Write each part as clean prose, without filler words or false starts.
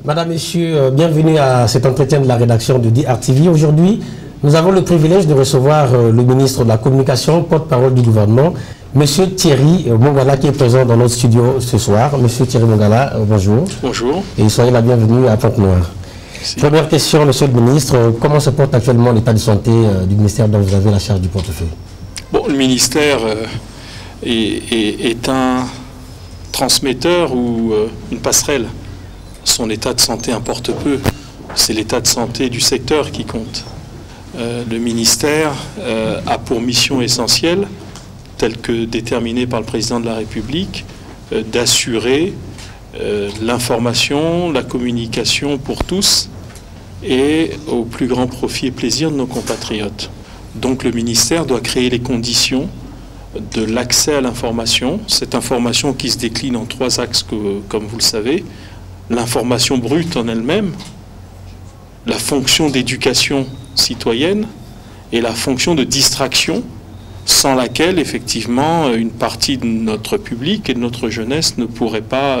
Madame, Messieurs, bienvenue à cet entretien de la rédaction de DRTV. Aujourd'hui, nous avons le privilège de recevoir le ministre de la Communication, porte-parole du gouvernement, Monsieur Thierry Mongala, qui est présent dans notre studio ce soir. Monsieur Thierry Mongala, bonjour. Bonjour. Et soyez la bienvenue à Pointe-Noire. Première question, Monsieur le ministre, comment se porte actuellement l'état de santé du ministère dont vous avez la charge du portefeuille? Bon, le ministère est un transmetteur ou une passerelle. Son état de santé importe peu. C'est l'état de santé du secteur qui compte. Le ministère a pour mission essentielle, telle que déterminée par le président de la République, d'assurer l'information, la communication pour tous et au plus grand profit et plaisir de nos compatriotes. Donc le ministère doit créer les conditions de l'accès à l'information. Cette information qui se décline en 3 axes, comme vous le savez. L'information brute en elle-même, la fonction d'éducation citoyenne et la fonction de distraction, sans laquelle, effectivement, une partie de notre public et de notre jeunesse ne pourrait pas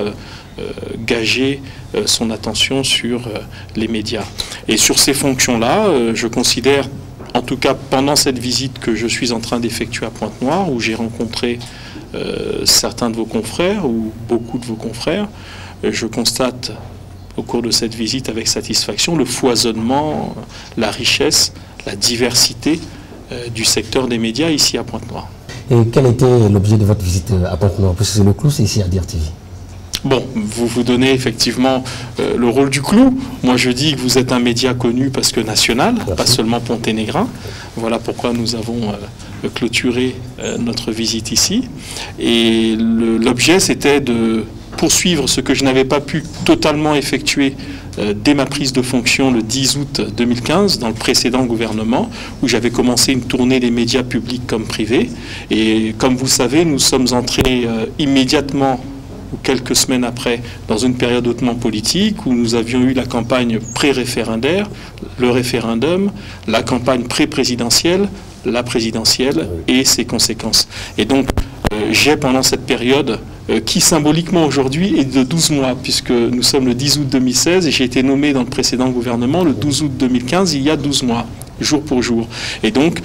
gager son attention sur les médias. Et sur ces fonctions-là, je considère, en tout cas pendant cette visite que je suis en train d'effectuer à Pointe-Noire, où j'ai rencontré certains de vos confrères, ou beaucoup de vos confrères, je constate au cours de cette visite avec satisfaction le foisonnement, la richesse, la diversité du secteur des médias ici à Pointe-Noire. Et quel était l'objet de votre visite à Pointe-Noire? Parce que c'est le clou, c'est ici à DRTV. Bon, vous vous donnez effectivement le rôle du clou. Moi, je dis que vous êtes un média connu parce que national, pas seulement ponténégrin. Voilà pourquoi nous avons clôturé notre visite ici. Et l'objet, c'était de poursuivre ce que je n'avais pas pu totalement effectuer dès ma prise de fonction le 10 août 2015 dans le précédent gouvernement, où j'avais commencé une tournée des médias publics comme privés. Et comme vous savez, nous sommes entrés immédiatement ou quelques semaines après dans une période hautement politique où nous avions eu la campagne pré-référendaire, le référendum, la campagne pré-présidentielle, la présidentielle et ses conséquences. Et donc, j'ai pendant cette période, qui symboliquement aujourd'hui est de 12 mois, puisque nous sommes le 10 août 2016 et j'ai été nommé dans le précédent gouvernement le 12 août 2015, il y a 12 mois, jour pour jour. Et donc,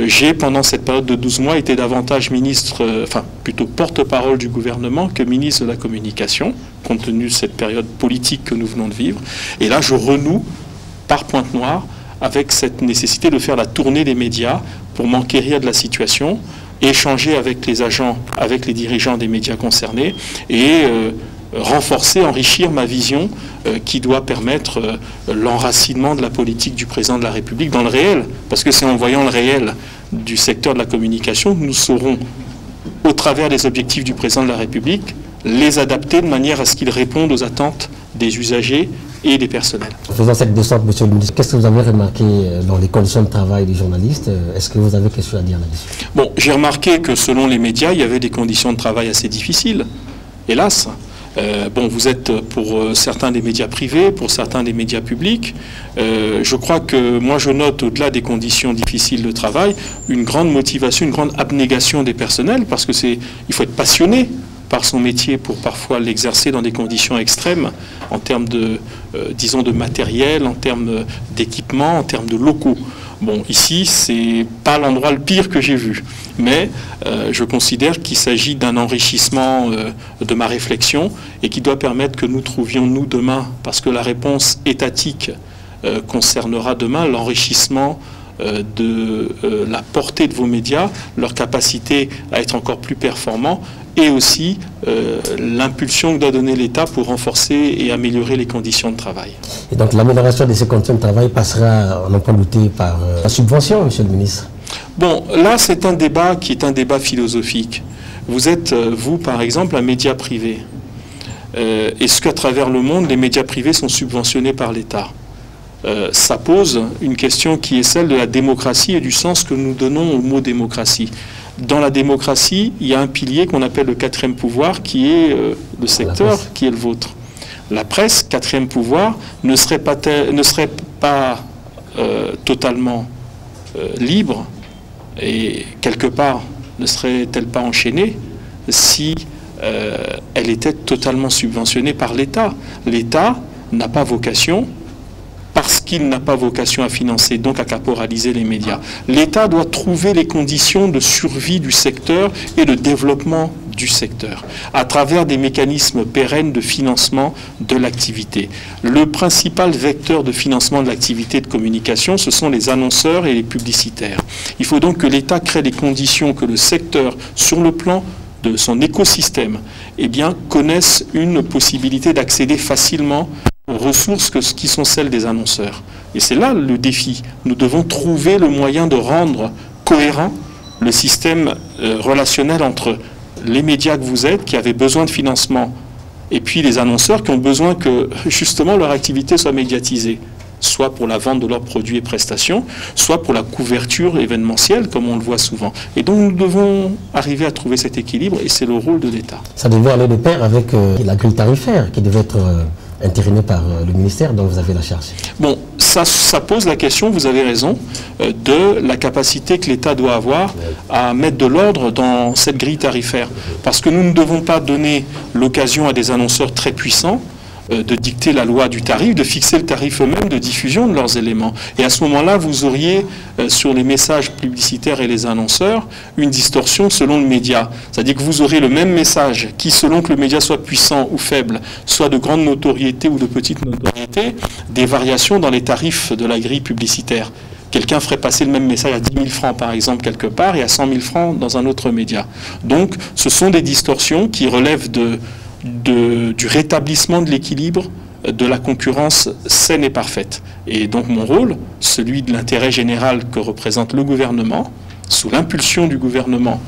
j'ai pendant cette période de 12 mois été davantage ministre, enfin plutôt porte-parole du gouvernement que ministre de la Communication, compte tenu de cette période politique que nous venons de vivre. Et là, je renoue par Pointe-Noire avec cette nécessité de faire la tournée des médias pour m'enquérir de la situation, échanger avec les agents, avec les dirigeants des médias concernés et renforcer, enrichir ma vision qui doit permettre l'enracinement de la politique du président de la République dans le réel. Parce que c'est en voyant le réel du secteur de la communication que nous saurons, au travers des objectifs du président de la République, les adapter de manière à ce qu'ils répondent aux attentes des usagers et des personnels. En faisant cette descente, Monsieur le ministre, qu'est-ce que vous avez remarqué dans les conditions de travail des journalistes? Est-ce que vous avez quelque chose à dire là-dessus? Bon, j'ai remarqué que selon les médias, il y avait des conditions de travail assez difficiles, hélas. Bon, vous êtes pour certains des médias privés, pour certains des médias publics. Je crois que moi je note au-delà des conditions difficiles de travail, une grande motivation, une grande abnégation des personnels, parce que il faut être passionné par son métier pour parfois l'exercer dans des conditions extrêmes en termes de, disons, de matériel, en termes d'équipement, en termes de locaux. Bon, ici, c'est pas l'endroit le pire que j'ai vu, mais je considère qu'il s'agit d'un enrichissement de ma réflexion et qui doit permettre que nous trouvions, nous, demain, parce que la réponse étatique concernera demain l'enrichissement de la portée de vos médias, leur capacité à être encore plus performants, et aussi l'impulsion que doit donner l'État pour renforcer et améliorer les conditions de travail. Et donc l'amélioration de ces conditions de travail passera, on n'en peut douter, par la subvention, Monsieur le ministre? Bon, là c'est un débat qui est un débat philosophique. Vous êtes, vous par exemple, un média privé. Est-ce qu'à travers le monde, les médias privés sont subventionnés par l'État? Ça pose une question qui est celle de la démocratie et du sens que nous donnons au mot démocratie. Dans la démocratie, il y a un pilier qu'on appelle le 4e pouvoir, qui est le secteur qui est le vôtre. La presse, 4e pouvoir, ne serait pas totalement libre et quelque part ne serait-elle pas enchaînée si elle était totalement subventionnée par l'État. L'État n'a pas vocation, parce qu'il n'a pas vocation à financer, donc à caporaliser les médias. L'État doit trouver les conditions de survie du secteur et de développement du secteur, à travers des mécanismes pérennes de financement de l'activité. Le principal vecteur de financement de l'activité de communication, ce sont les annonceurs et les publicitaires. Il faut donc que l'État crée les conditions que le secteur, sur le plan de son écosystème, eh bien, connaisse une possibilité d'accéder facilement aux ressources qui sont celles des annonceurs. Et c'est là le défi. Nous devons trouver le moyen de rendre cohérent le système relationnel entre les médias que vous êtes, qui avaient besoin de financement, et puis les annonceurs qui ont besoin que, justement, leur activité soit médiatisée, soit pour la vente de leurs produits et prestations, soit pour la couverture événementielle, comme on le voit souvent. Et donc nous devons arriver à trouver cet équilibre, et c'est le rôle de l'État. Ça devait aller de pair avec la grille tarifaire, qui devait être entériné par le ministère dont vous avez la charge. Bon, ça pose la question, vous avez raison, de la capacité que l'État doit avoir à mettre de l'ordre dans cette grille tarifaire. Parce que nous ne devons pas donner l'occasion à des annonceurs très puissants de dicter la loi du tarif, de fixer le tarif eux-mêmes de diffusion de leurs éléments. Et à ce moment-là, vous auriez, sur les messages publicitaires et les annonceurs, une distorsion selon le média. C'est-à-dire que vous aurez le même message qui, selon que le média soit puissant ou faible, soit de grande notoriété ou de petite notoriété, des variations dans les tarifs de la grille publicitaire. Quelqu'un ferait passer le même message à 10 000 francs, par exemple, quelque part, et à 100 000 francs dans un autre média. Donc, ce sont des distorsions qui relèvent du rétablissement de l'équilibre de la concurrence saine et parfaite. Et donc mon rôle, celui de l'intérêt général que représente le gouvernement, sous l'impulsion du gouvernement,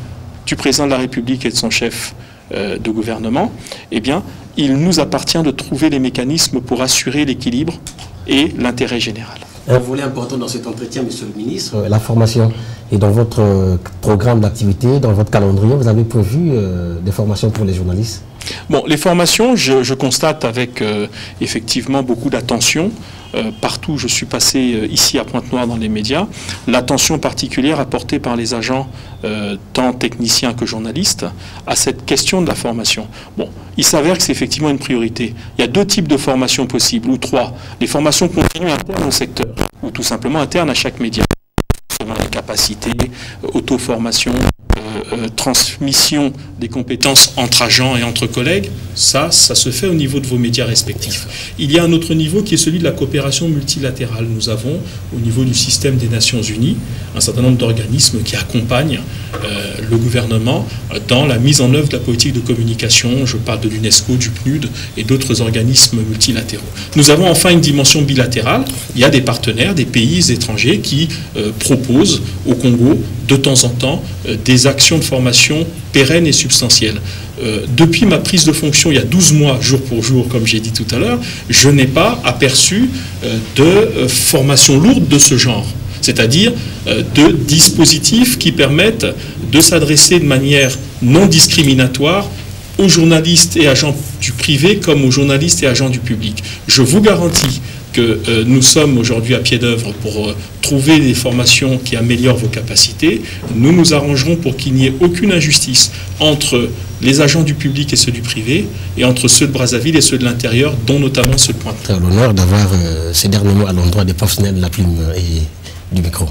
du président de la République et de son chef de gouvernement, eh bien, il nous appartient de trouver les mécanismes pour assurer l'équilibre et l'intérêt général. Un volet important dans cet entretien, Monsieur le Ministre, la formation. Et dans votre programme d'activité, dans votre calendrier, vous avez prévu des formations pour les journalistes? Bon, les formations, je constate avec effectivement beaucoup d'attention. Partout où je suis passé ici à Pointe-Noire dans les médias, l'attention particulière apportée par les agents, tant techniciens que journalistes, à cette question de la formation. Bon, il s'avère que c'est effectivement une priorité. Il y a deux types de formations possibles, ou trois. Les formations continues internes au secteur, ou tout simplement internes à chaque média. Selon les capacités, auto-formation, transmission des compétences entre agents et entre collègues, ça se fait au niveau de vos médias respectifs. Il y a un autre niveau qui est celui de la coopération multilatérale. Nous avons, au niveau du système des Nations Unies, un certain nombre d'organismes qui accompagnent le gouvernement dans la mise en œuvre de la politique de communication. Je parle de l'UNESCO, du PNUD et d'autres organismes multilatéraux. Nous avons enfin une dimension bilatérale. Il y a des partenaires, des pays étrangers qui proposent au Congo, de temps en temps, des actions de formation pérennes et substantielles. Depuis ma prise de fonction, il y a 12 mois, jour pour jour, comme j'ai dit tout à l'heure, je n'ai pas aperçu de formation lourde de ce genre. C'est-à-dire de dispositifs qui permettent de s'adresser de manière non discriminatoire aux journalistes et agents du privé comme aux journalistes et agents du public. Je vous garantis que nous sommes aujourd'hui à pied d'œuvre pour trouver des formations qui améliorent vos capacités. Nous nous arrangerons pour qu'il n'y ait aucune injustice entre les agents du public et ceux du privé, et entre ceux de Brazzaville et ceux de l'intérieur, dont notamment ceux de Pointe-Noire. L'honneur d'avoir ces derniers mots à l'endroit des professionnels de la plume et du micro.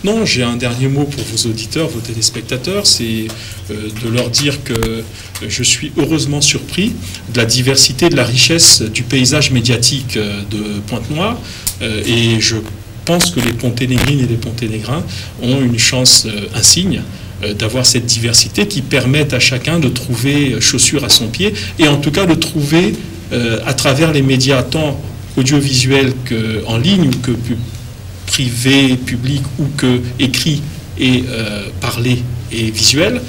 Non, j'ai un dernier mot pour vos auditeurs, vos téléspectateurs, c'est de leur dire que je suis heureusement surpris de la diversité, de la richesse du paysage médiatique de Pointe-Noire, et je pense que les Ponténégrines et les Ponténégrins ont une chance insigne d'avoir cette diversité qui permet à chacun de trouver chaussure à son pied, et en tout cas de trouver à travers les médias tant audiovisuels qu'en ligne ou que privé, public ou que écrit et parlé et visuel,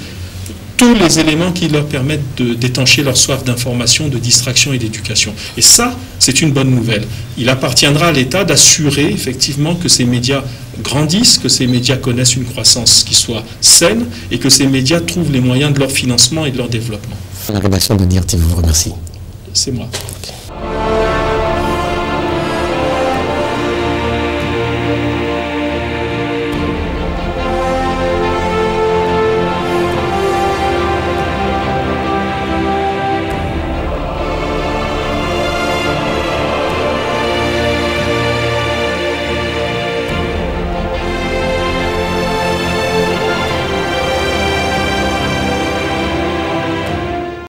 tous les éléments qui leur permettent d'étancher leur soif d'information, de distraction et d'éducation. Et ça, c'est une bonne nouvelle. Il appartiendra à l'État d'assurer effectivement que ces médias grandissent, que ces médias connaissent une croissance qui soit saine et que ces médias trouvent les moyens de leur financement et de leur développement. La rédaction de DIRTV vous remercie. C'est moi. Okay.